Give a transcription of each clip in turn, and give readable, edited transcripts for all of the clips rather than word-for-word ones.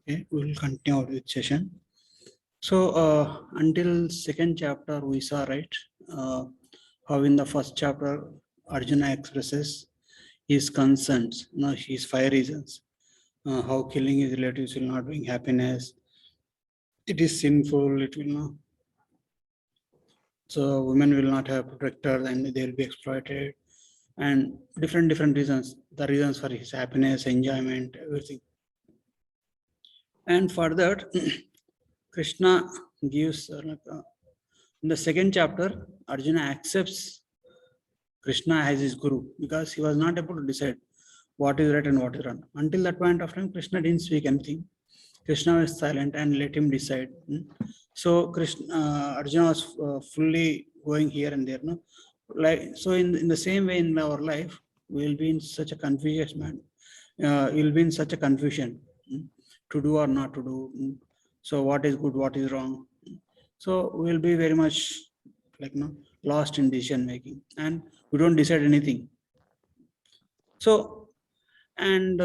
Okay, we will continue our session. So until second chapter we saw, right, how in the first chapter Arjuna expresses his concerns, his 5 reasons, how killing his relatives will not bring happiness, it is sinful, it will not, so women will not have protectors and they will be exploited, and different reasons, the reasons for his happiness, enjoyment, everything. And for that, Krishna gives, in the second chapter, Arjuna accepts Krishna as his guru because he was not able to decide what is right and what is wrong. Until that point of time, Krishna didn't speak anything. Krishna was silent and let him decide. So Arjuna was fully going here and there. No, like so. In the same way, in our life, we will be in such a confusion, man. You'll be in such a confusion, to do or not to do. So what is good, what is wrong? So we'll be very much like lost in decision making, and we don't decide anything. So and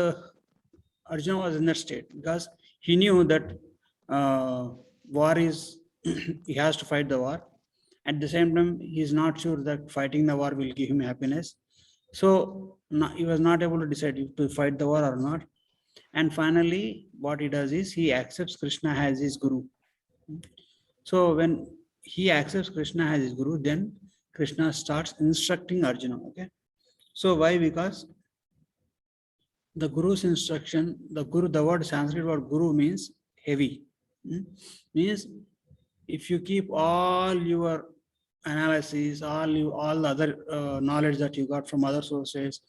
Arjuna was in that state because he knew that war is he has to fight the war. At the same time, he is not sure that fighting the war will give him happiness. So he was not able to decide if to fight the war or not. And finally, what he does is he accepts Krishna as his guru. So when he accepts Krishna as his guru, then Krishna starts instructing Arjuna. Okay. So why? Because the guru's instruction, the word Sanskrit word guru means heavy. Means if you keep all your analysis, all the other knowledge that you got from other sources,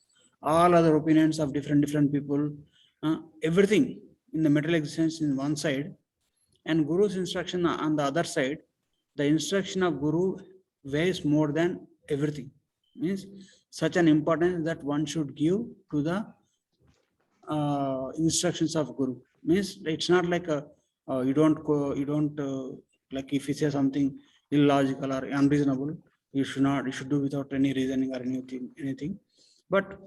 all other opinions of different people, everything in the material existence in one side, and guru's instruction on the other side, the instruction of guru weighs more than everything. Means such an importance that one should give to the instructions of guru. Means it's not like a you don't like if you say something illogical or unreasonable, you should do without any reasoning or anything. But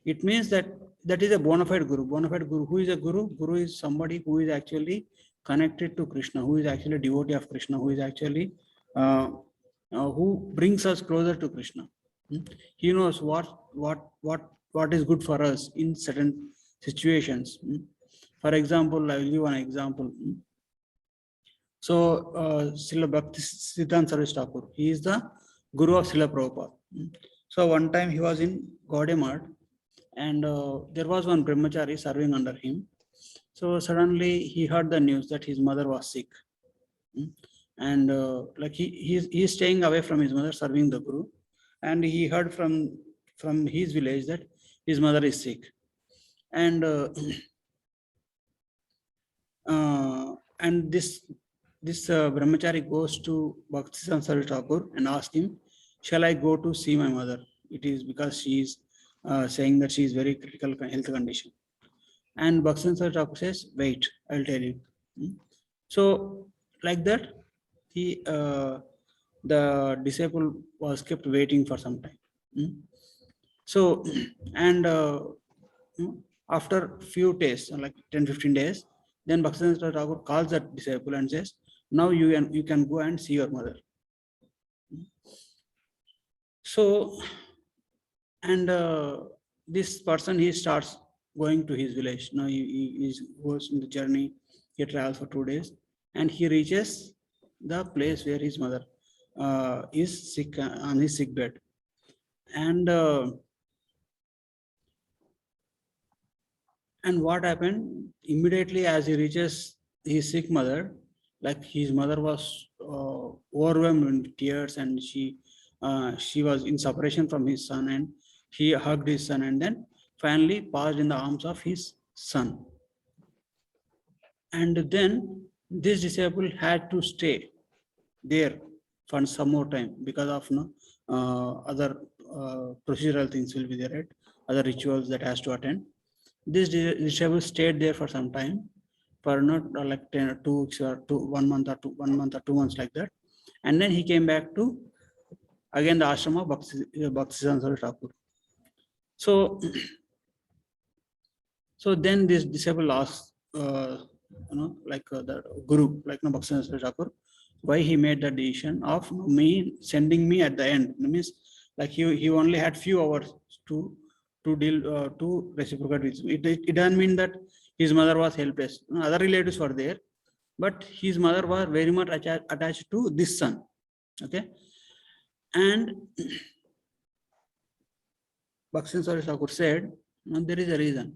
it means that is a bona fide guru. Bona fide guru. Who is a guru? Guru is somebody who is actually connected to Krishna, who is actually a devotee of Krishna, who is actually who brings us closer to Krishna. He knows what is good for us in certain situations. For example, I will give an example. So, Srila Bhakti Siddhanta Saraswati Thakur, he is the guru of Srila Prabhupada. So, one time he was in Gaudiya Math, and there was one brahmachari serving under him. So, suddenly he heard the news that his mother was sick. And like he is staying away from his mother, serving the guru, and he heard from his village that his mother is sick. And and this brahmachari goes to Bhaktisiddhanta Saraswati Thakur and asks him, shall I go to see my mother? It is because she is saying that she is very critical health condition. And Bhaktisiddhanta Saraswati Thakur says, wait, I'll tell you. So like that, the disciple was kept waiting for some time. So, and after few days, like 10-15 days, then Bhaktisiddhanta Thakur calls that disciple and says, now you can go and see your mother. So, and this person, he starts going to his village. Now he goes in the journey, he travels for 2 days, and he reaches the place where his mother is sick, on his sick bed. And what happened? Immediately as he reaches his sick mother, like his mother was overwhelmed in tears, and she was in separation from his son, and he hugged his son, and then finally passed in the arms of his son. And then this disciple had to stay there for some more time because of other procedural things will be there, right? Other rituals that has to attend. This disciple stayed there for some time, for not like 2 weeks or 1 month or 1 month or 2 months like that, and then he came back to again the ashram of Bhaktisiddhanta Saraswati Thakur. So then this disciple asked like the Guru, like Bhaktivinoda Thakur, why he made the decision of me sending me at the end. Means like he only had few hours to deal to reciprocate with me. It doesn't mean that his mother was helpless. Other relatives were there, but his mother was very much attached to this son. Okay, and Bhaktivinoda Thakur said, no, there is a reason.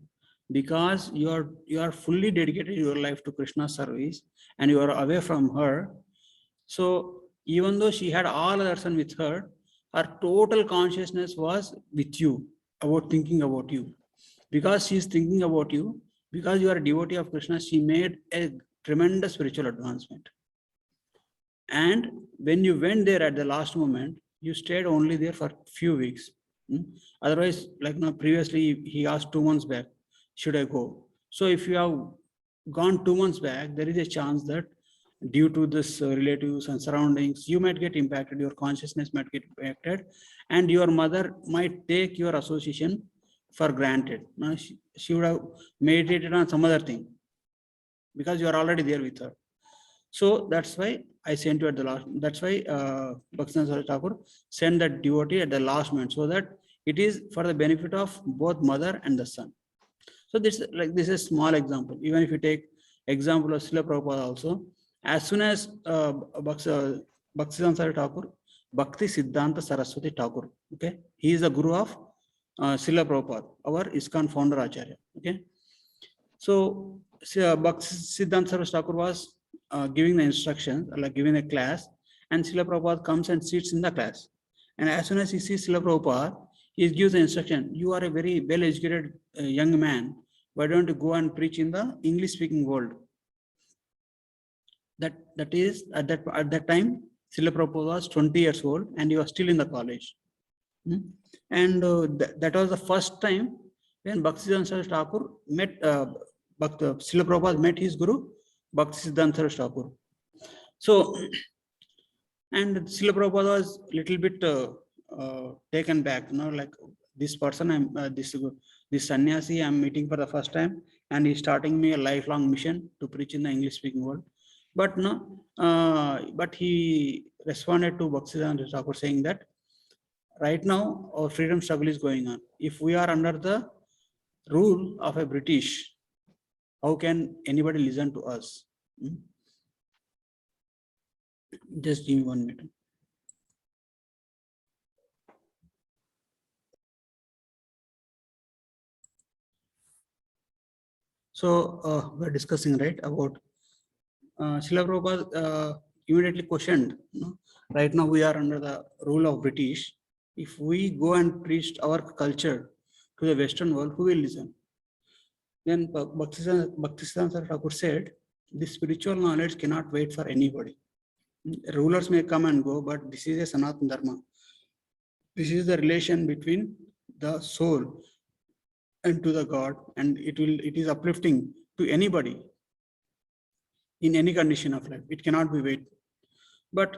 Because you are fully dedicated your life to Krishna's service and you are away from her. So even though she had all other son with her, her total consciousness was with you, about thinking about you. Because she is thinking about you, because you are a devotee of Krishna, she made a tremendous spiritual advancement. And when you went there at the last moment, you stayed only there for few weeks. Otherwise, like previously he asked 2 months back, should I go? So if you have gone 2 months back, there is a chance that due to this relatives and surroundings, you might get impacted, your consciousness might get impacted, and your mother might take your association for granted. She would have meditated on some other thing because you are already there with her. So that's why I sent you at the last. That's why Bhaktivinoda Thakur sent that devotee at the last moment, so that it is for the benefit of both mother and the son. So this is a small example. Even if you take example of Srila Prabhupada also, as soon as Bhaktivinoda Thakur, Bhakti Siddhanta Saraswati Thakur, okay, he is the guru of Srila Prabhupada, our ISKCON founder Acharya. Okay, so Bhakti Siddhanta Saraswati Thakur was giving the instructions, like giving a class, and Srila Prabhupada comes and sits in the class. And as soon as he sees Srila Prabhupada, he gives the instruction, you are a very well-educated young man, why don't you go and preach in the English-speaking world? That is, at that time, Srila Prabhupada was 20 years old and he was still in the college. And that was the first time when Bhakti Thakur met, Srila Prabhupada met his guru, Bhakti Siddhanta Thakur. So, and Srila Prabhupada was a little bit taken back, like this person, this sannyasi I'm meeting for the first time, and he's starting me a lifelong mission to preach in the English-speaking world. But but he responded to Bhakti Siddhanta Thakur saying that right now our freedom struggle is going on. If we are under the rule of a British, how can anybody listen to us? Just give me 1 minute. So we're discussing, right, about Srila Prabhupada immediately questioned, right now we are under the rule of British. If we go and preach our culture to the Western world, who will listen? Then Bhaktisiddhanta Thakur said, this spiritual knowledge cannot wait for anybody. Rulers may come and go, but this is a Sanatana Dharma. This is the relation between the soul and to the God, and it is uplifting to anybody in any condition of life. It cannot be wait. But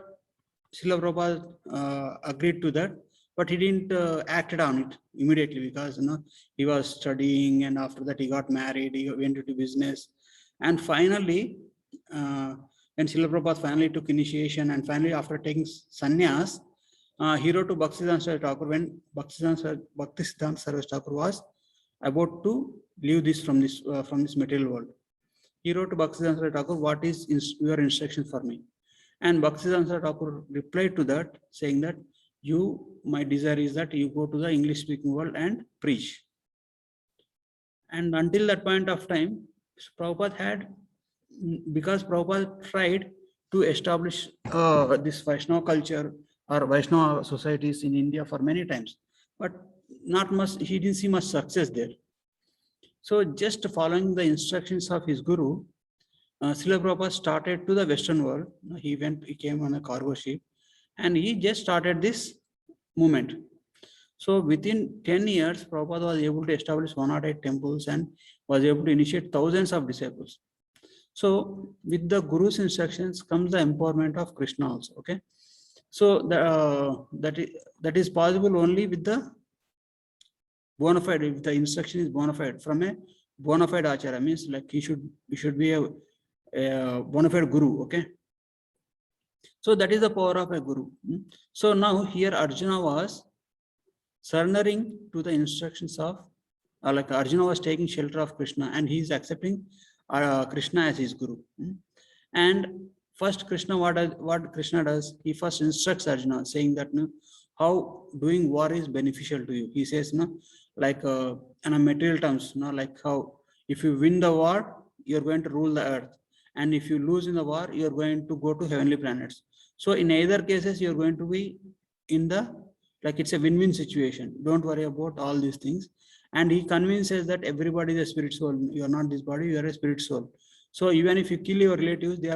Srila Prabhupada agreed to that, but he didn't act on it immediately because he was studying, and after that he got married, he went into business, and finally when Srila Prabhupada finally took initiation, and finally after taking sannyas, he wrote to Bhaktisiddhanta Thakur when Bhaktisiddhanta Saraswati Thakur was about to leave this from this material world. He wrote to Bhaktisiddhanta Thakur, what is your instruction for me? And Bhaktisiddhanta Thakur replied to that, saying that my desire is that you go to the English-speaking world and preach. And until that point of time, Prabhupada had, because Prabhupada tried to establish this Vaishnava culture or Vaishnava societies in India for many times, but not much, he didn't see much success there. So just following the instructions of his guru, Srila Prabhupada started to the Western world. He came on a cargo ship, and he just started this movement. So within 10 years, Prabhupada was able to establish 108 temples and was able to initiate thousands of disciples. So with the guru's instructions comes the empowerment of Krishna also. Okay, so that is possible only with the bona fide. If the instruction is bona fide from a bona fide acharya, means like he should be a bona fide guru. Okay. So that is the power of a guru. So now here Arjuna was surrendering to the instructions of, like Arjuna was taking shelter of Krishna and he is accepting Krishna as his guru. And first Krishna, what Krishna does, he first instructs Arjuna saying that how doing war is beneficial to you. He says, like in a material terms, like how if you win the war, you're going to rule the earth. And if you lose in the war, you're going to go to heavenly planets. So in either cases, you're going to be in the, like it's a win-win situation. Don't worry about all these things. And he convinces that everybody is a spirit soul. You are not this body, you are a spirit soul. So even if you kill your relatives, they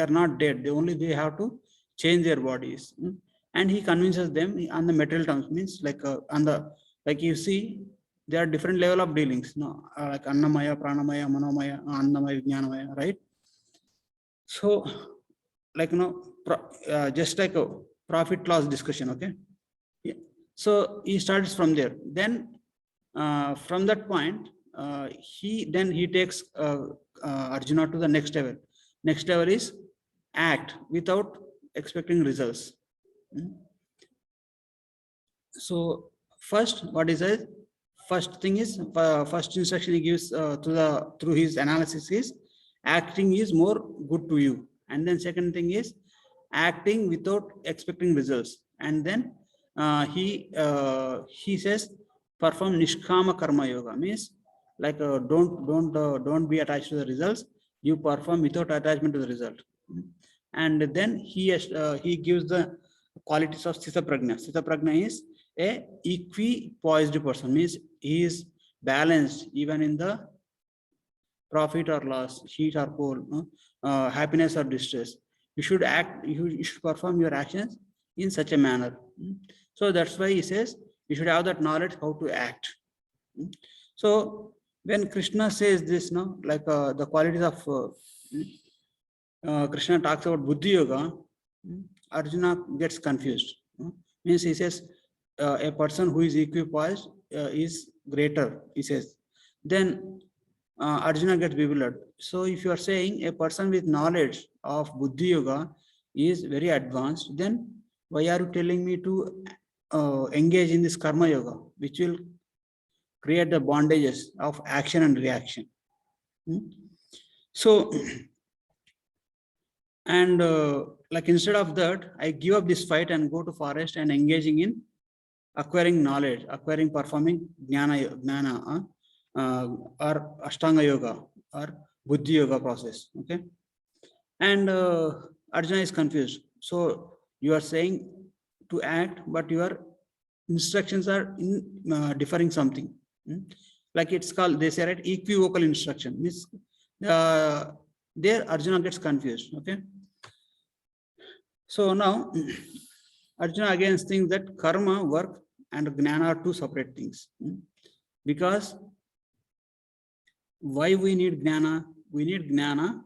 are not dead. They have to change their bodies. And he convinces them on the material terms, means like on the, like you see, there are different level of dealings, like Annamaya, Pranamaya, Manomaya, Annamaya, Jnanamaya, right? So, like just like a profit loss discussion, okay? Yeah. So he starts from there. Then from that point, he takes Arjuna to the next level. Next level is act without expecting results. So first, what is it? First thing is, first instruction he gives through his analysis is acting is more good to you. And then second thing is acting without expecting results. And then he says perform nishkama karma yoga, means like don't be attached to the results. You perform without attachment to the result. And then he gives the qualities of Sthita Prajna. Sthita Prajna is a equipoised person, means he is balanced even in the profit or loss, heat or cold, happiness or distress. You should act, you should perform your actions in such a manner. So that's why he says you should have that knowledge how to act. So when Krishna says this, like the qualities of Krishna talks about Buddhi Yoga, Arjuna gets confused. Means he says a person who is equipoised is greater, he says. Then Arjuna gets bewildered. So if you are saying a person with knowledge of Buddhi Yoga is very advanced, then why are you telling me to engage in this Karma Yoga, which will create the bondages of action and reaction? So, and like instead of that, I give up this fight and go to forest and engaging in acquiring knowledge, performing jnana, or Ashtanga Yoga or Buddhi Yoga process. Okay. And Arjuna is confused. So you are saying to act, but your instructions are differing something. Like it's called, they say, right, equivocal instruction. Means there Arjuna gets confused. Okay. So now Arjuna again thinks that karma, work, and jnana are two separate things. Because why we need jnana? We need jnana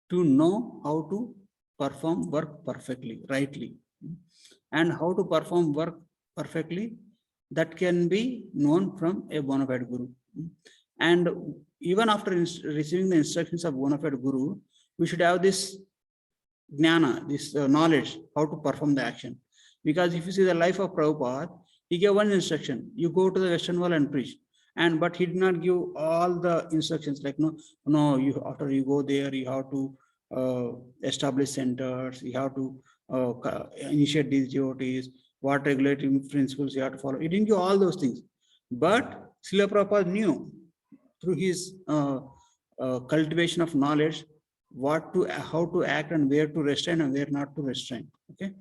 to know how to perform work perfectly, rightly. And how to perform work perfectly, that can be known from a bona fide guru. And even after receiving the instructions of bona fide guru, we should have this jnana, this knowledge, how to perform the action. Because if you see the life of Prabhupada, he gave one instruction: you go to the Western wall and preach. But he did not give all the instructions, like you after you go there, you have to establish centers, you have to initiate these devotees, what regulatory principles you have to follow. He didn't give all those things. But Srila Prabhupada knew through his cultivation of knowledge how to act and where to restrain and where not to restrain. Okay,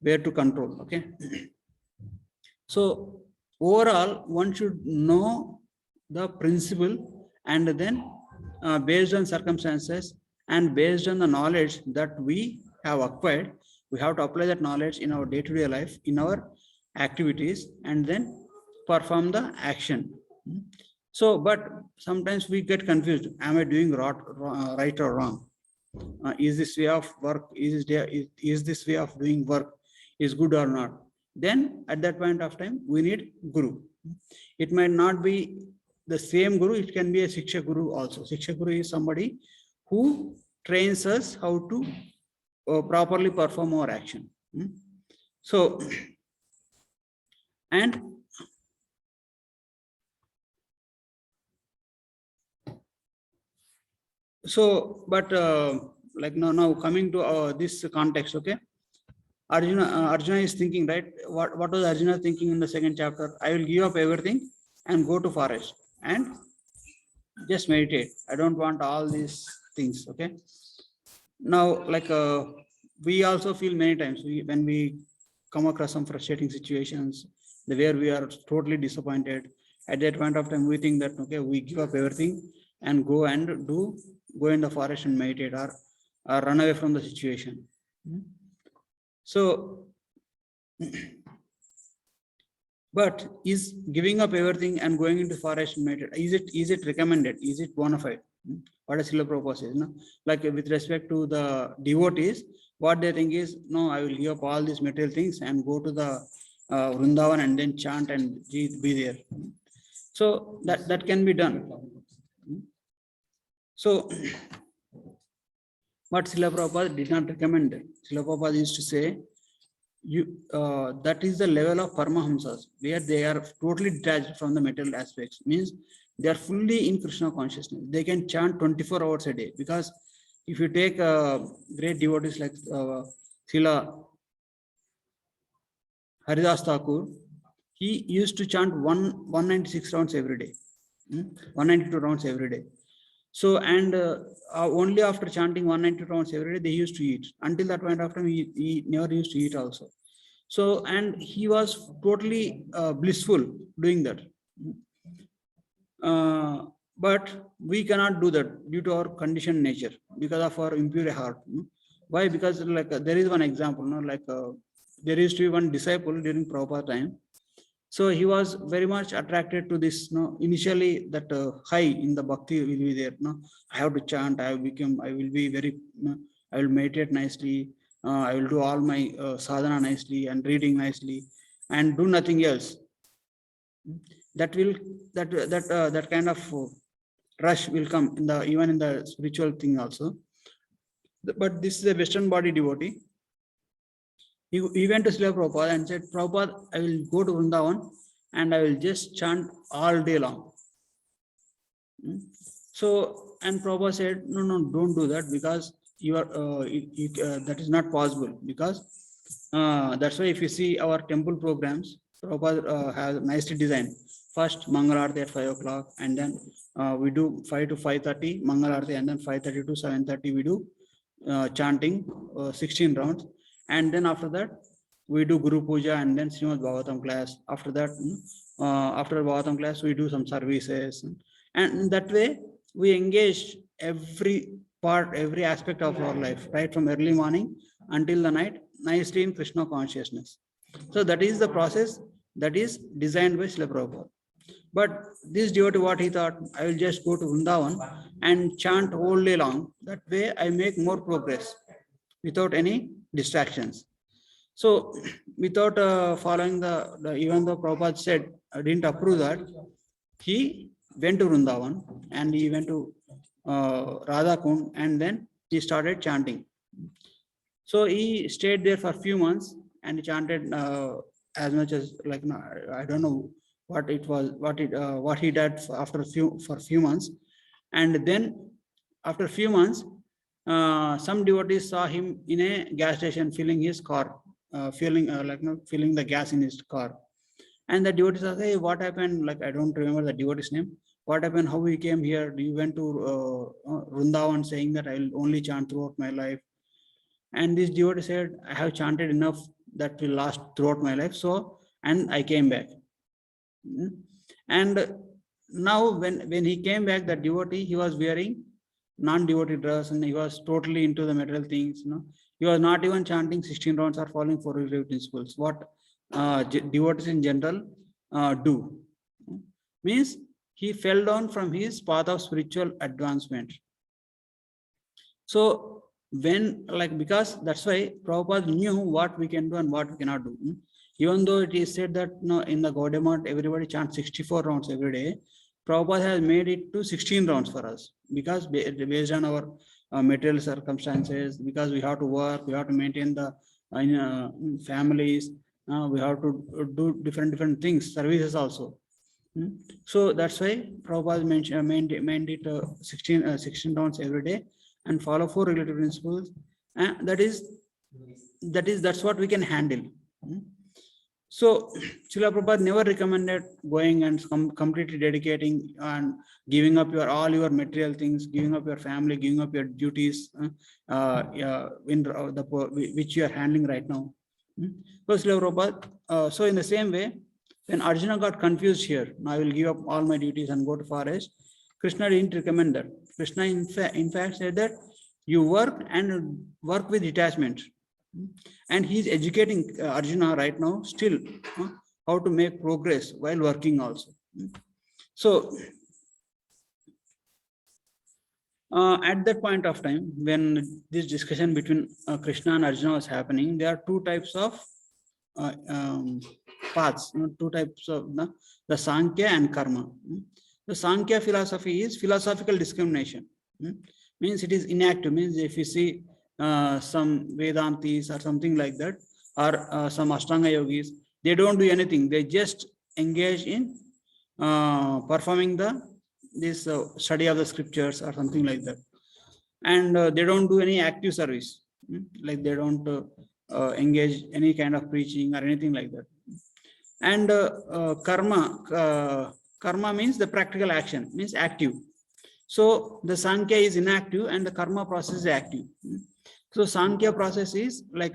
where to control. Okay. So overall, one should know the principle, and then based on circumstances and based on the knowledge that we have acquired, we have to apply that knowledge in our day-to-day life, in our activities, and then perform the action. So, but sometimes we get confused. Am I doing right or wrong? Is this way of work, is this way of doing work is good or not? Then at that point of time, we need guru. It might not be the same guru, it can be a Shiksha Guru also. Shiksha Guru is somebody who trains us how to properly perform our action. So, and so, but like now coming to this context, okay? Arjuna is thinking, right? What was Arjuna thinking in the second chapter? I will give up everything and go to forest and just meditate. I don't want all these things, okay? Now, like we also feel many times when we come across some frustrating situations, where we are totally disappointed. At that point of time, we think that okay, we give up everything and go in the forest and meditate, or run away from the situation. So, but is giving up everything and going into forest and meditate, is it recommended? Is it bona fide? What does Srila Prabhupada says? No? Like with respect to the devotees, what they think is, no, I will give up all these material things and go to the Vrindavan and then chant and be there. So that can be done. So, what Srila Prabhupada did not recommend. Srila Prabhupada used to say, that is the level of Paramahamsas, where they are totally detached from the material aspects. Means they are fully in Krishna consciousness. They can chant 24 hours a day. Because if you take great devotees like Srila Haridas Thakur, he used to chant 196 rounds every day, 192 rounds every day. So, and only after chanting 192 rounds every day, they used to eat. Until that point of time, he never used to eat also. So, and he was totally blissful doing that. But we cannot do that due to our conditioned nature, because of our impure heart. Why? Because like there is one example, there used to be one disciple during Prabhupada time. So he was very much attracted to this. Initially that high in the bhakti will be there. I have to chant. I will be very. I will meditate nicely. I will do all my sadhana nicely and reading nicely, and do nothing else. That kind of rush will come even in the spiritual thing also. But this is a Western body devotee. He went to Srila Prabhupada and said, Prabhupada, I will go to Vrindavan and I will just chant all day long. So, and Prabhupada said, no, don't do that, because you are that is not possible. Because that's why if you see our temple programs, Prabhupada has nicely designed. First, Mangalarti at 5 o'clock, and then we do 5 to 5:30 Mangalarti, and then 5:30 to 7:30 we do chanting 16 rounds. And then after that, we do Guru Puja and then Srimad Bhagavatam class. After that, after Bhagavatam class, we do some services. And that way, we engage every part, every aspect of our life, right from early morning until the night, nicely in Krishna consciousness. So that is the process that is designed by Srila Prabhupada. But this devotee, what he thought, I will just go to Vrindavan and chant all day long. That way, I make more progress without any distractions. So, without following even though Prabhupada said, I didn't approve that, he went to Vrindavan and he went to Radha Kund, and then he started chanting. So he stayed there for a few months and he chanted as much as I don't know what it was, what he did for a few months, and then after a few months, some devotees saw him in a gas station filling his car, filling the gas in his car, and the devotees asked, "Hey, what happened?" Like I don't remember the devotee's name. What happened? How he came here? You went to Vrindavan saying that I will only chant throughout my life. And this devotee said, I have chanted enough that will last throughout my life. So, and I came back. And now when he came back, that devotee, he was wearing non-devotee dress and he was totally into the material things. He was not even chanting 16 rounds or following 4 principles. What devotees in general do. Means he fell down from his path of spiritual advancement. So because that's why Prabhupada knew what we can do and what we cannot do. Even though it is said that in the Gaudiya Math, everybody chants 64 rounds every day, Prabhupada has made it to 16 rounds for us because based on our material circumstances, because we have to work, we have to maintain the families, we have to do different things, services also. So that's why Prabhupada made it 16 rounds every day and follow 4 relative principles. And that's what we can handle. So Srila Prabhupada never recommended going and completely dedicating and giving up all your material things, giving up your family, giving up your duties which you are handling right now. So Srila Prabhupada, so in the same way, when Arjuna got confused here, now I will give up all my duties and go to forest, Krishna didn't recommend that. Krishna in fact said that you work with detachment. And he's educating Arjuna right now still how to make progress while working also. So at that point of time, when this discussion between Krishna and Arjuna was happening, there are 2 types of paths, 2 types of the Sankhya and Karma. The Sankhya philosophy is philosophical discrimination. Means it is inactive, means if you see some Vedantis or something like that, or some Ashtanga yogis, they don't do anything. They just engage in performing this study of the scriptures or something like that. And they don't do any active service, like they don't engage any kind of preaching or anything like that. And karma means the practical action, means active. So the Sankhya is inactive and the karma process is active. So Sankhya process is like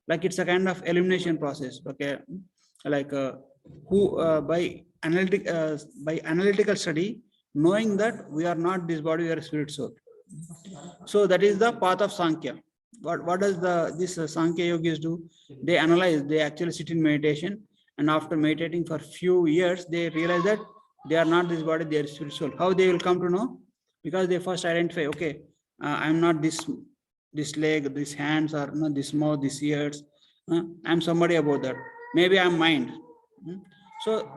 it's a kind of elimination process. Okay, like by analytical study, knowing that we are not this body, we are spirit soul. So that is the path of Sankhya. What does this Sankhya yogis do? They analyze. They actually sit in meditation, and after meditating for few years, they realize that they are not this body, they are spirit soul. How they will come to know? Because they first identify, okay, I'm not this leg, these hands, or not this mouth, these ears. I'm somebody about that. Maybe I'm mind. So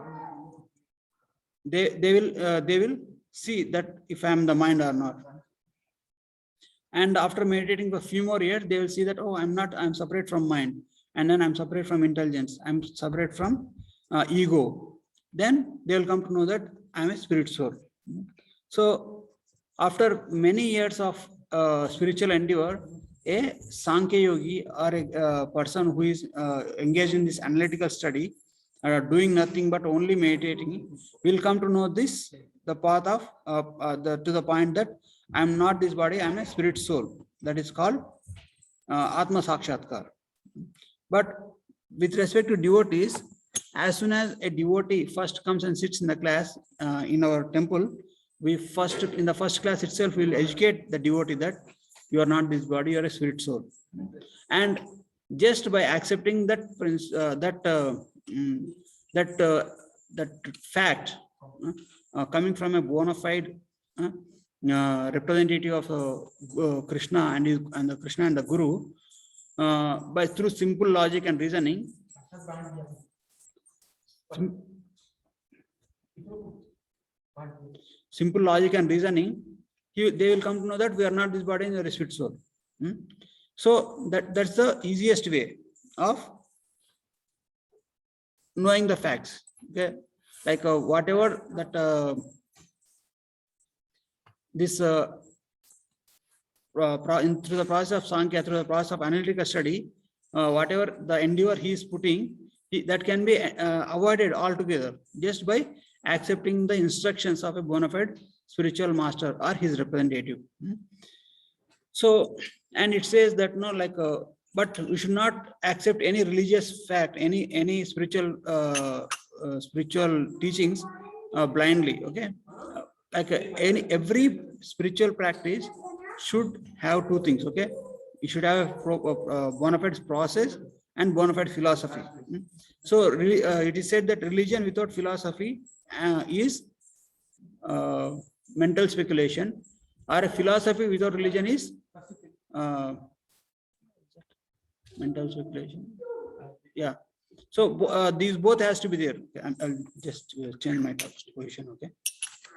they will see that if I'm the mind or not. And after meditating for a few more years, they will see that, oh, I'm separate from mind. And then I'm separate from intelligence. I'm separate from ego. Then they will come to know that I'm a spirit soul. So after many years of spiritual endeavor, a Sankhya yogi or a person who is engaged in this analytical study, doing nothing but only meditating, will come to know this, the path of to the point that I'm not this body, I'm a spirit soul. That is called Atma Sakshatkar. But with respect to devotees, as soon as a devotee first comes and sits in the class in our temple, we first, in the first class itself, we will educate the devotee that you are not this body, you are a spirit soul. And just by accepting that that fact, coming from a bona fide representative of Krishna and the Krishna and the Guru, by through simple logic and reasoning, they will come to know that we are not this body and we are a spirit soul. So that's the easiest way of knowing the facts. Okay, like whatever that this through the process of Sankhya, through the process of analytical study, whatever the endeavor he is putting, that can be avoided altogether just by accepting the instructions of a bona fide spiritual master or his representative. So, and it says that no, like, but we should not accept any religious fact, any spiritual spiritual teachings blindly. Okay, like every spiritual practice should have 2 things. Okay, you should have a bona fide process and bona fide philosophy. So it is said that religion without philosophy is mental speculation, or a philosophy without religion is mental speculation. Yeah. So these both has to be there. Okay, I'll just change my text position. Okay,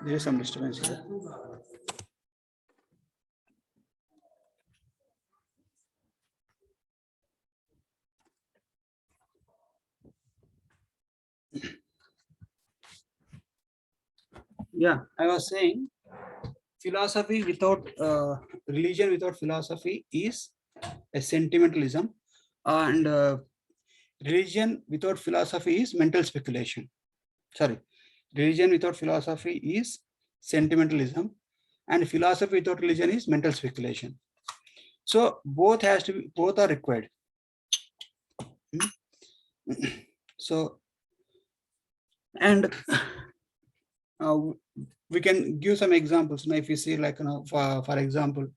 there is some disturbance here. Yeah, I was saying philosophy without religion without philosophy is a sentimentalism, and religion without philosophy is mental speculation. Sorry, religion without philosophy is sentimentalism, and philosophy without religion is mental speculation. So both are required. So, and we can give some examples. Now, if you see, like, for example,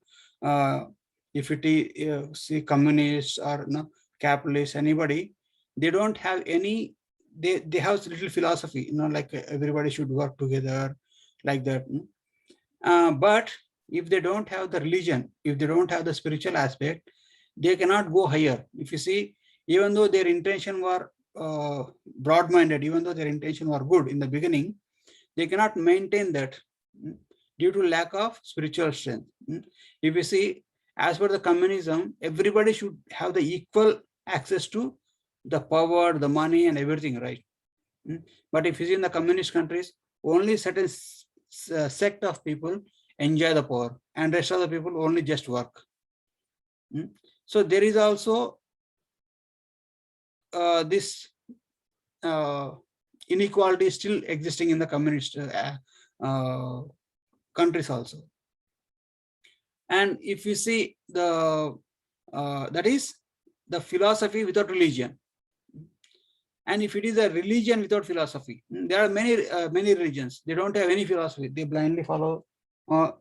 if it see communists or capitalists, anybody, they don't have any. They have little philosophy, like everybody should work together, like that. But if they don't have the religion, if they don't have the spiritual aspect, they cannot go higher. If you see, even though their intention were broad-minded, even though their intention were good in the beginning, they cannot maintain that due to lack of spiritual strength. If you see, as per the communism, everybody should have the equal access to the power, the money, and everything, right? But if you see in the communist countries, only certain sect of people enjoy the power, and rest of the people only just work. So there is also this inequality still existing in the communist countries also. And if you see the that is the philosophy without religion, and if it is a religion without philosophy, there are many religions, they don't have any philosophy, they blindly follow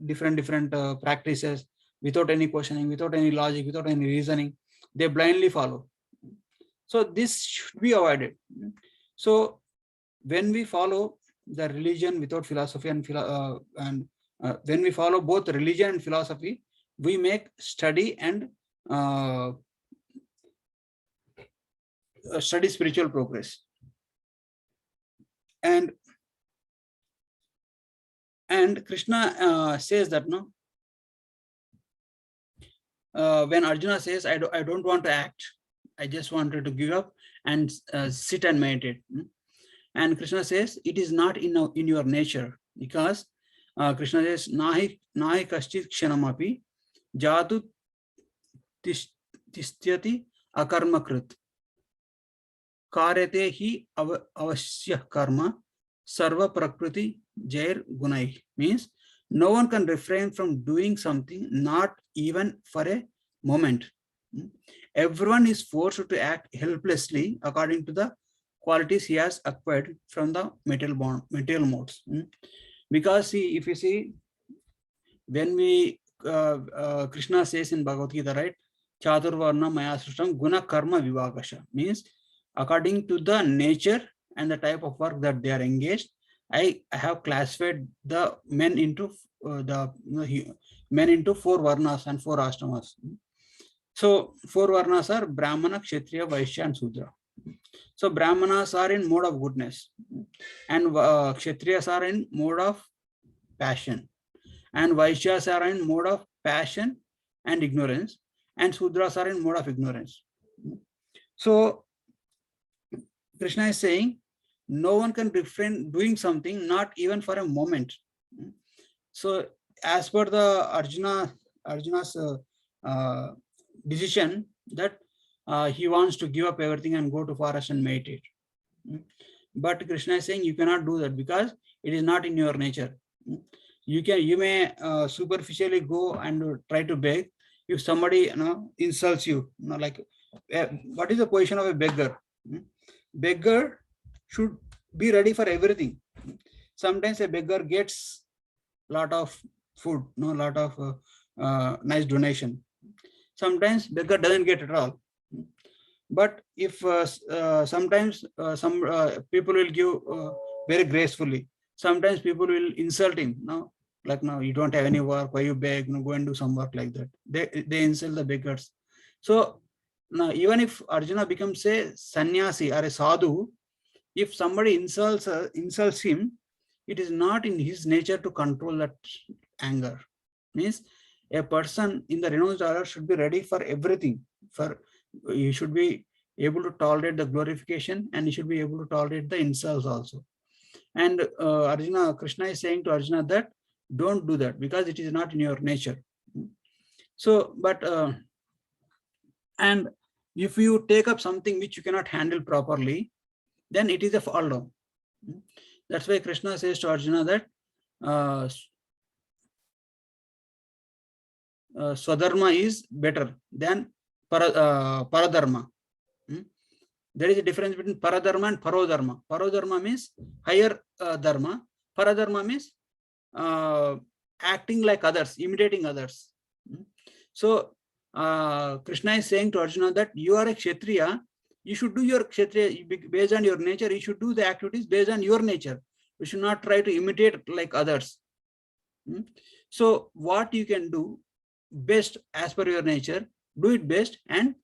different practices without any questioning, without any logic, without any reasoning, they blindly follow. So this should be avoided. So when we follow the religion without philosophy and when we follow both religion and philosophy, we make study and study spiritual progress. And Krishna says that when Arjuna says, I don't want to act, I just wanted to give up and sit and meditate. And Krishna says, it is not in your nature, because Krishna says, nahi kaschit kshanamapi jatu tistyati akarmakrit karyate hi avasya karma sarva prakriti jair gunai. Means no one can refrain from doing something, not even for a moment. Everyone is forced to act helplessly according to the qualities he has acquired from the material modes. Because see, if you see, when we Krishna says in Bhagavad Gita, right, Chaturvarna Maya Srishtam Guna Karma Vivakasha, means according to the nature and the type of work that they are engaged, I have classified the men into four varnas and four ashramas. So four varnas are Brahmana, Kshatriya, Vaishya, and Sudra. So Brahmanas are in mode of goodness, and Kshatriyas are in mode of passion, and Vaishyas are in mode of passion and ignorance, and Sudras are in mode of ignorance. So Krishna is saying, no one can refrain doing something, not even for a moment. So as per the Arjuna's decision that he wants to give up everything and go to forest and meditate. But Krishna is saying you cannot do that because it is not in your nature. You may superficially go and try to beg. If somebody insults you, like what is the position of a beggar? Beggar should be ready for everything. Sometimes a beggar gets lot of food, lot of nice donation. Sometimes beggar doesn't get it all. But if sometimes some people will give very gracefully, sometimes people will insult him. Like, now you don't have any work, why you beg? Go and do some work, like that. They insult the beggars. So Now, even if Arjuna becomes a sannyasi or a sadhu, if somebody insults him, it is not in his nature to control that anger. Means a person in the renounced order should be ready for everything. He should be able to tolerate the glorification, and he should be able to tolerate the insults also. And Krishna is saying to Arjuna that don't do that because it is not in your nature. So, but and if you take up something which you cannot handle properly, then it is a fall down. That's why Krishna says to Arjuna that Swadharma is better than Paradharma. There is a difference between Paradharma and Parodharma. Parodharma means higher dharma. Paradharma means acting like others, imitating others. So Krishna is saying to Arjuna that you are a Kshatriya. You should do your Kshatriya based on your nature. You should do the activities based on your nature. You should not try to imitate like others. So what you can do best as per your nature, do it best and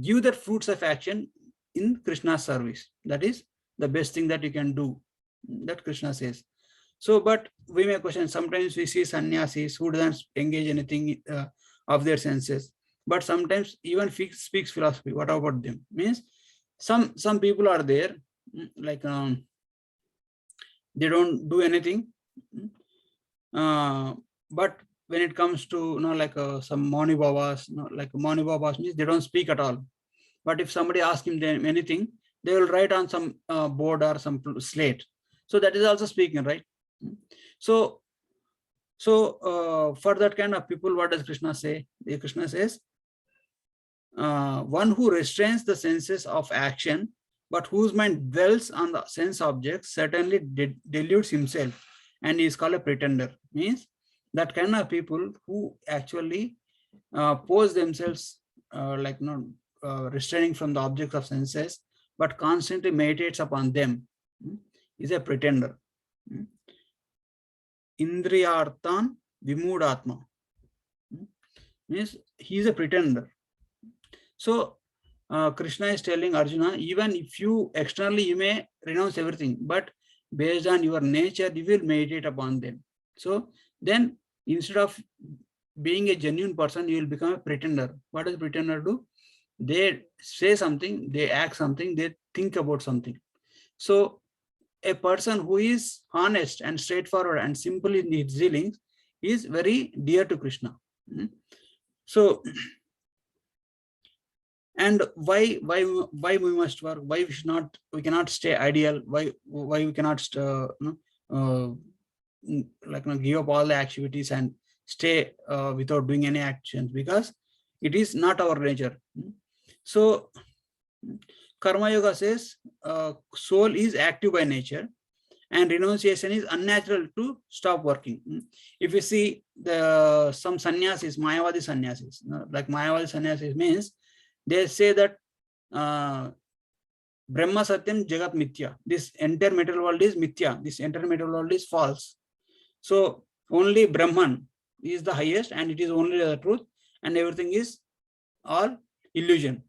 give the fruits of action in Krishna's service. That is the best thing that you can do, that Krishna says. So, but we may question, sometimes we see sannyasis who doesn't engage anything of their senses, but sometimes even speaks philosophy. What about them? Means some people are there, like they don't do anything, but when it comes to like some Mani Babas, like Mani Babas means they don't speak at all. But if somebody asks him them anything, they will write on some board or some slate. So that is also speaking, right? So for that kind of people, what does Krishna say? Krishna says, one who restrains the senses of action, but whose mind dwells on the sense objects, certainly deludes himself and is called a pretender. Means that kind of people who actually pose themselves like restraining from the objects of senses, but constantly meditates upon them, is a pretender. Indriyarthan Vimudatma. Means he is a pretender. So Krishna is telling Arjuna, even if you externally you may renounce everything, but based on your nature, you will meditate upon them. So then instead of being a genuine person, you will become a pretender. What does pretender do? They say something, they act something, they think about something. So a person who is honest and straightforward and simple in his dealings is very dear to Krishna. So, and why we must work? Why we cannot stay ideal? Why we cannot give up all the activities and stay without doing any actions? Because it is not our nature. So Karma Yoga says soul is active by nature and renunciation is unnatural to stop working. If you see some sannyasis, Mayavadi sannyasis, like Mayavadi sannyasis means they say that Brahma Satyam Jagat Mithya. This entire material world is Mithya. This entire material world is false. So only Brahman is the highest and it is only the truth and everything is all illusion.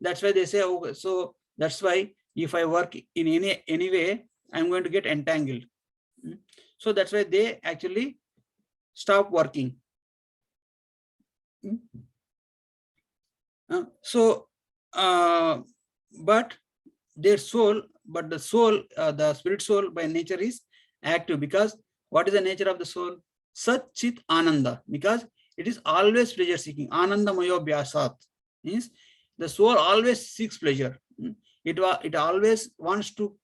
That's why they say, okay, so that's why if I work in any way, I'm going to get entangled. So that's why they actually stop working. But their soul, the soul, the spirit soul by nature is active, because what is the nature of the soul? Sat Chit Ananda, because it is always pleasure seeking. Ananda Mayo Vyasat means the soul always seeks pleasure. It always wants to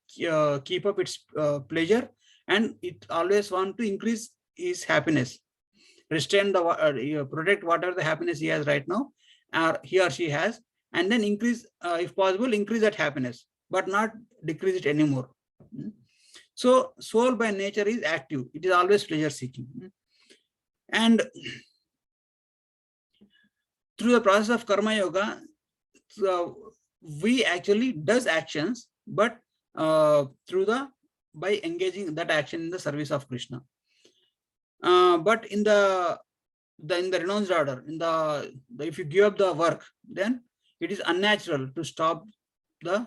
keep up its pleasure, and it always wants to increase his happiness, restrain the protect whatever the happiness he has right now, or he or she has, and then increase, if possible, increase that happiness, but not decrease it anymore. So soul by nature is active. It is always pleasure seeking. And through the process of Karma Yoga, we actually does actions, but by engaging that action in the service of Krishna. But in the in the renounced order, if you give up the work, then it is unnatural to stop the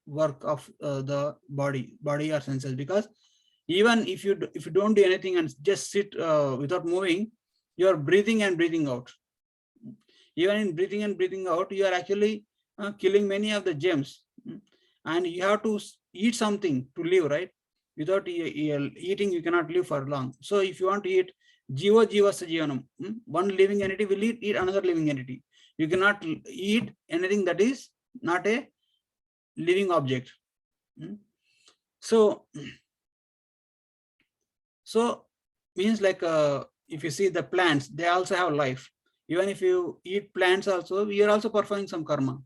work of the body or senses, because even if you don't do anything and just sit without moving, you are breathing and breathing out. Even in breathing and breathing out, you are actually killing many of the germs. And you have to eat something to live, right? Without eating, you cannot live for long. So if you want to eat, jiva jivasya jivanam, one living entity will eat another living entity. You cannot eat anything that is not a living object. So means like if you see the plants, they also have life. Even if you eat plants also, you are also performing some karma.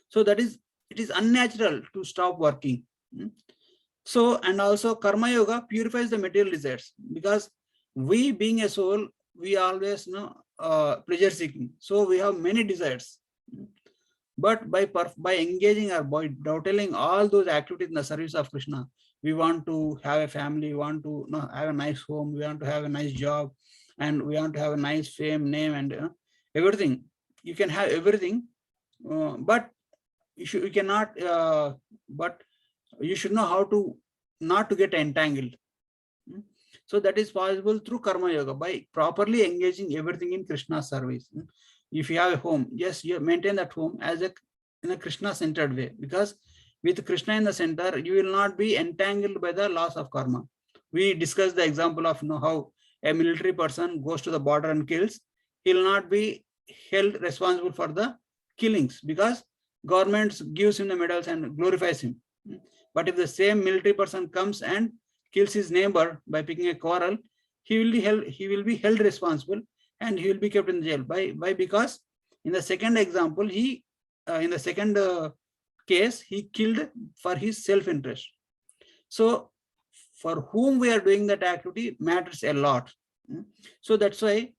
So that is, it is unnatural to stop working. So, and also karma yoga purifies the material desires, because we being a soul, we always pleasure seeking. So we have many desires. But by engaging or by doubting all those activities in the service of Krishna, we want to have a family, we want to have a nice home, we want to have a nice job, and we want to have a nice fame, name, and everything. You can have everything, but you cannot. But you should know how to not to get entangled. So that is possible through karma yoga, by properly engaging everything in Krishna's service. If you have a home, yes, you maintain that home as in a Krishna centered way, because with Krishna in the center, you will not be entangled by the laws of karma. We discussed the example of how a military person goes to the border and kills. He will not be held responsible for the killings, because government gives him the medals and glorifies him. But if the same military person comes and kills his neighbor by picking a quarrel, he will be held responsible, and he will be kept in jail. Why? Because in the second example, in the second case, he killed for his self-interest. So for whom we are doing that activity matters a lot. So that's why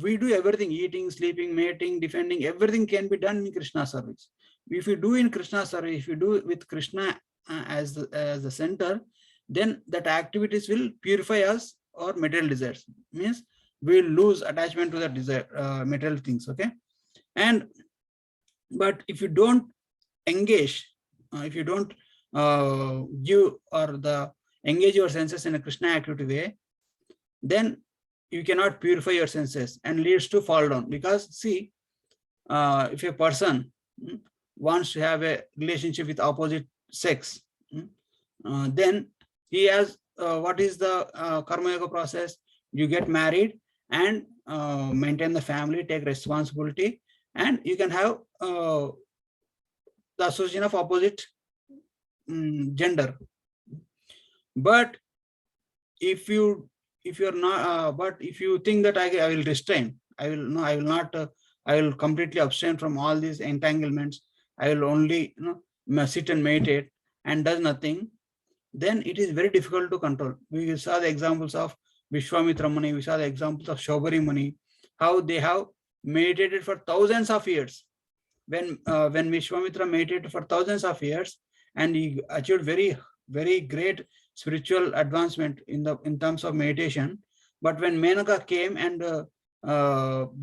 we do everything: eating, sleeping, mating, defending, everything can be done in Krishna service. If you do in Krishna service, if you do with Krishna as the center, then that activities will purify us or material desires. Means we will lose attachment to the desire, material things. Okay. But if you don't engage, if you don't give or engage your senses in a Krishna activity way, then you cannot purify your senses and leads to fall down. Because see, if a person wants to have a relationship with opposite sex, then he has what is the karma yoga process? You get married and maintain the family, take responsibility, and you can have the association of opposite gender. But if you are not, but if you think that I will restrain, I will completely abstain from all these entanglements, I will only sit and meditate and does nothing, then it is very difficult to control. We saw the examples of Vishwamitra Muni, we saw the examples of Shaubari Muni, how they have meditated for thousands of years. When Vishwamitra meditated for thousands of years, and he achieved very, very great spiritual advancement in terms of meditation. But when Menaka came and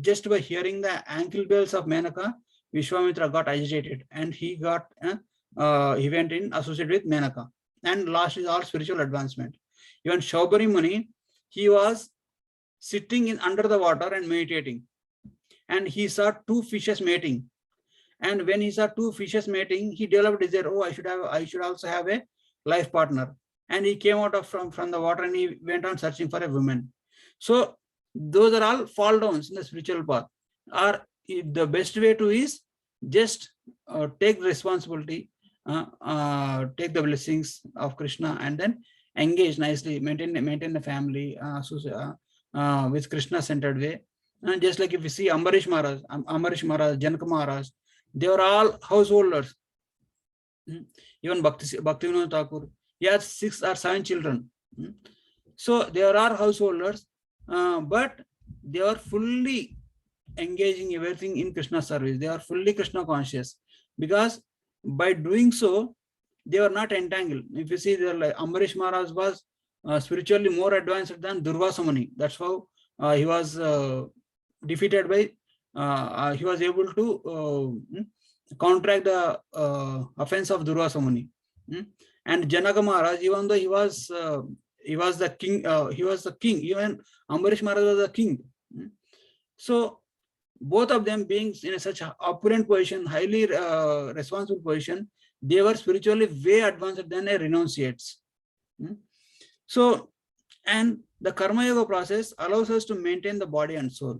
just by hearing the ankle bells of Menaka, Vishwamitra got agitated, and he went in associated with Menaka, and lost his all spiritual advancement. Even Shaubari Muni, he was sitting under the water and meditating, and he saw two fishes mating. And when he saw two fishes mating, he developed desire. Oh, I should also have a life partner. And he came out from the water, and he went on searching for a woman. So those are all fall downs in the spiritual path. Or the best way to is just take responsibility, take the blessings of Krishna, and then engage nicely, maintain the family with Krishna-centered way. And just like if you see Ambarish Maharaj, Janaka Maharaj, they were all householders. Even Bhaktivinoda Thakur, he had 6 or 7 children. So they are all householders, but they are fully engaging everything in Krishna service. They are fully Krishna conscious, because by doing so, they are not entangled. If you see, like Ambarish Maharaj was spiritually more advanced than Durvasa Muni. That's how he was defeated by, he was able to counteract the offense of Durvasa Muni. And Janaka Maharaj, even though he was the king, even Ambarish Maharaj was the king. So both of them being in such a opulent position, highly responsible position, they were spiritually way advanced than a renunciates. So, and the Karma Yoga process allows us to maintain the body and soul.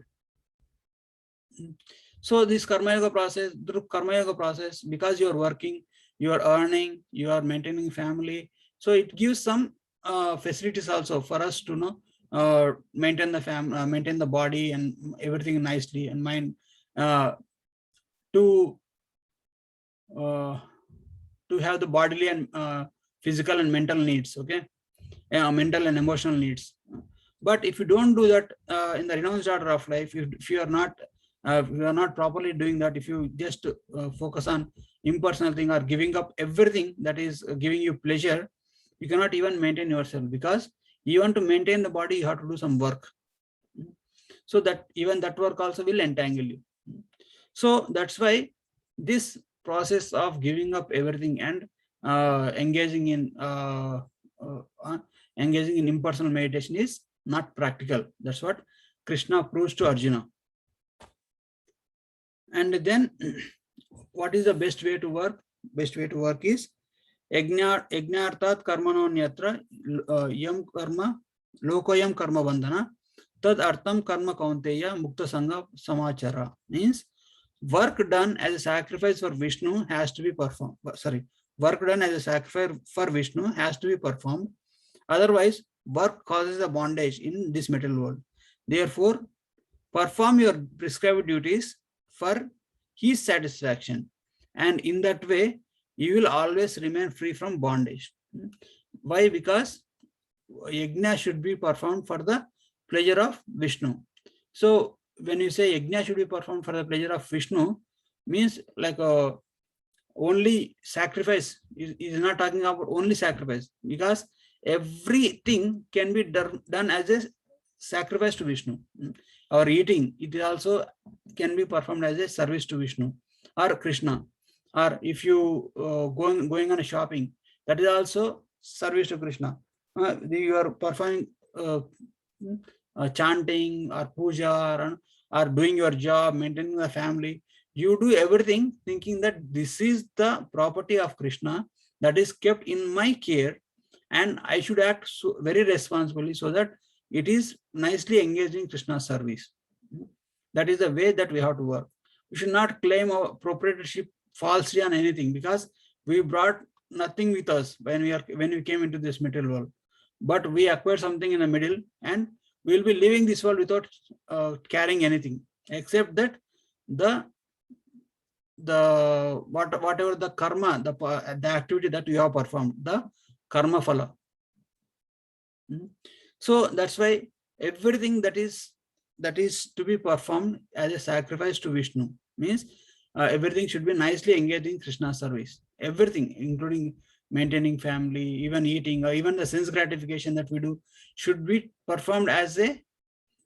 So this Karma Yoga process, through Karma Yoga process, because you are working, you are earning, you are maintaining family, so it gives some facilities also for us to know maintain the maintain the body and everything nicely, and mind to have the bodily and physical and mental needs, okay, mental and emotional needs. But if you don't do that in the renounced order of life, if you are not properly doing that, if you just focus on impersonal thing or giving up everything that is giving you pleasure, you cannot even maintain yourself, because even to maintain the body, you have to do some work. So that even that work also will entangle you. So that's why this process of giving up everything and engaging in impersonal meditation is not practical. That's what Krishna proves to Arjuna. And then what is the best way to work? Best way to work is yajnartat karmano nyatra yam karma lokoyam karma bandhana tad artam karma kaunteya mukta sangha samachara. Means work done as a sacrifice for Vishnu has to be performed. Work done as a sacrifice for Vishnu has to be performed. Otherwise, work causes a bondage in this material world. Therefore, perform your prescribed duties for his satisfaction, and in that way you will always remain free from bondage. Why? Because yajna should be performed for the pleasure of Vishnu. So when you say yajna should be performed for the pleasure of Vishnu, means like only sacrifice is not talking about only sacrifice, because everything can be done as a sacrifice to Vishnu. Or eating, it also can be performed as a service to Vishnu or Krishna. Or if you going on a shopping, that is also service to Krishna. You are performing chanting or puja or doing your job, maintaining the family. You do everything thinking that this is the property of Krishna that is kept in my care, and I should act very responsibly so that it is nicely engaged in Krishna's service. That is the way that we have to work. We should not claim our proprietorship falsely on anything, because we brought nothing with us when we came into this material world. But we acquired something in the middle, and we will be leaving this world without carrying anything, except that whatever the karma, the activity that you have performed, the karma phala. So that's why everything that is to be performed as a sacrifice to Vishnu means everything should be nicely engaged in Krishna's service. Everything, including maintaining family, even eating, or even the sense gratification that we do, should be performed as a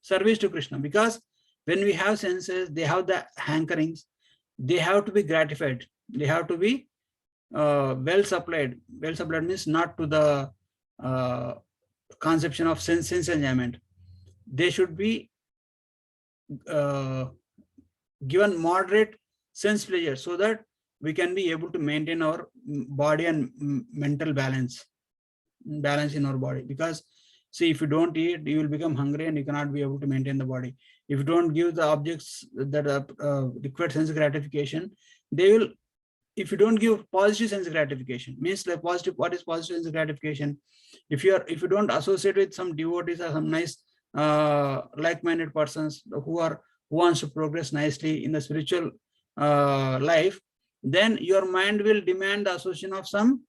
service to Krishna. Because when we have senses, they have the hankerings, they have to be gratified, they have to be well supplied. Well supplied means not to the conception of sense enjoyment. They should be given moderate sense pleasure, so that we can be able to maintain our body and mental balance in our body. Because see, if you don't eat, you will become hungry and you cannot be able to maintain the body. If you don't give the objects that require sense gratification, they will. If you don't give positive sense gratification, means like positive. What is positive sense gratification? If you don't associate with some devotees or some nice like-minded persons who wants to progress nicely in the spiritual life, then your mind will demand the association of some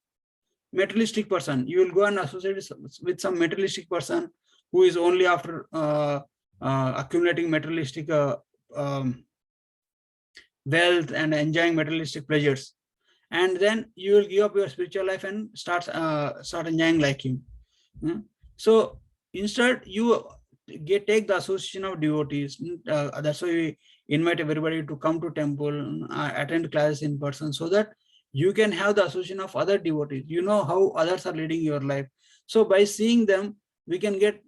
materialistic person. You will go and associate with some materialistic person who is only after accumulating materialistic wealth and enjoying materialistic pleasures, and then you will give up your spiritual life and start enjoying like him. So instead, you take the association of devotees. That's why we invite everybody to come to temple, attend classes in person, so that you can have the association of other devotees. You know how others are leading your life. So by seeing them, we can get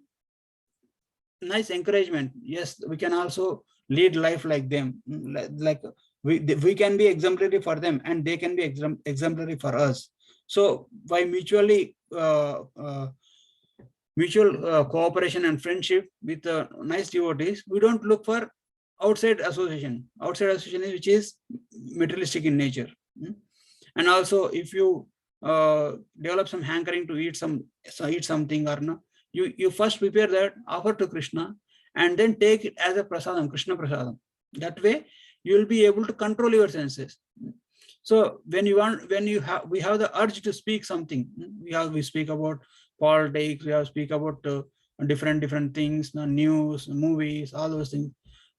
nice encouragement. Yes, we can also lead life like them. Like we can be exemplary for them, and they can be exemplary for us. So by mutual cooperation and friendship with nice devotees, we don't look for outside association. Outside association which is materialistic in nature. And also, if you develop some hankering to eat something or no, you first prepare that, offer to Krishna, and then take it as a prasadam, Krishna prasadam. That way you will be able to control your senses. So when we have the urge to speak something, we speak about politics, we have speak about different things, news, movies, all those things.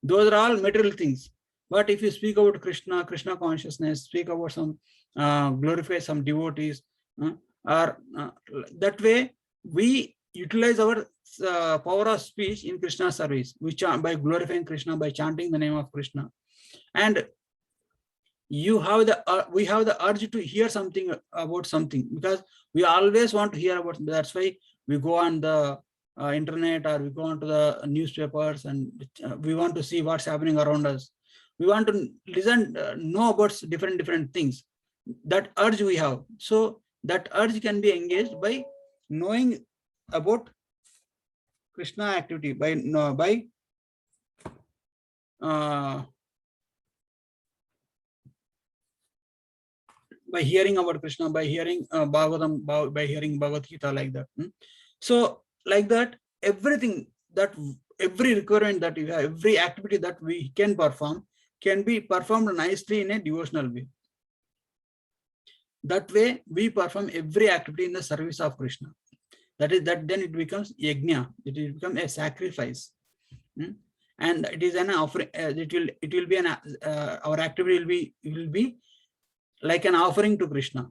Those are all material things. But if you speak about Krishna consciousness, speak about some glorify some devotees, that way we utilize our power of speech in Krishna's service, by glorifying Krishna, by chanting the name of Krishna. And we have the urge to hear something about something, because we always want to hear about. That's why we go on the internet, or we go on to the newspapers, and we want to see what's happening around us. We want to listen, know about different things. That urge we have. So that urge can be engaged by knowing about Krishna activity, by hearing about Krishna, by hearing Bhagavatam, by hearing Bhagavad Gita, like that. So like that, every requirement that you have, every activity that we can perform, can be performed nicely in a devotional way. That way we perform every activity in the service of Krishna. Then it becomes yajna. It will become a sacrifice, and it is an offering. It will be our activity will be like an offering to Krishna.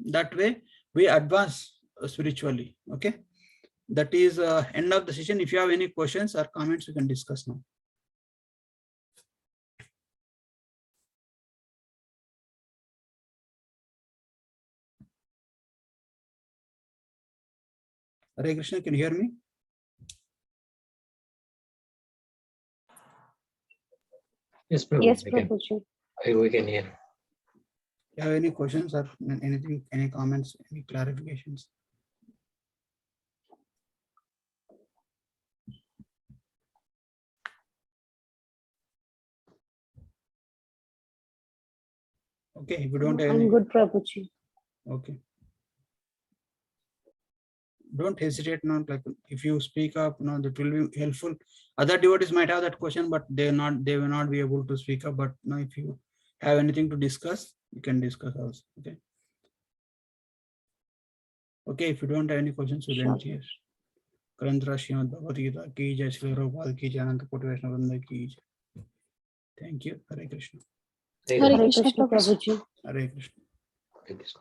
That way we advance spiritually. Okay, that is end of the session. If you have any questions or comments, we can discuss now. Hare Krishna, can you hear me? Yes, Prabhu. Yes, Prabhuji. We can hear. You have any questions or anything, any comments, any clarifications? Okay, if you don't have any. I'm good, Prabhuji. Okay. Don't hesitate, not like if you speak up, that will be helpful. Other devotees might have that question, but they will not be able to speak up. But now, if you have anything to discuss, you can discuss also. Okay. Okay, if you don't have any questions, we then cheers. Grantha Srimad Bhagavad Gita ki jai, Srila Prabhupada ki jai, Ananta Koti Vaishnava Vrinda ki jai. Thank you. Hare Krishna. Hare Krishna, Prabhuji. Hare Krishna. Hare Krishna.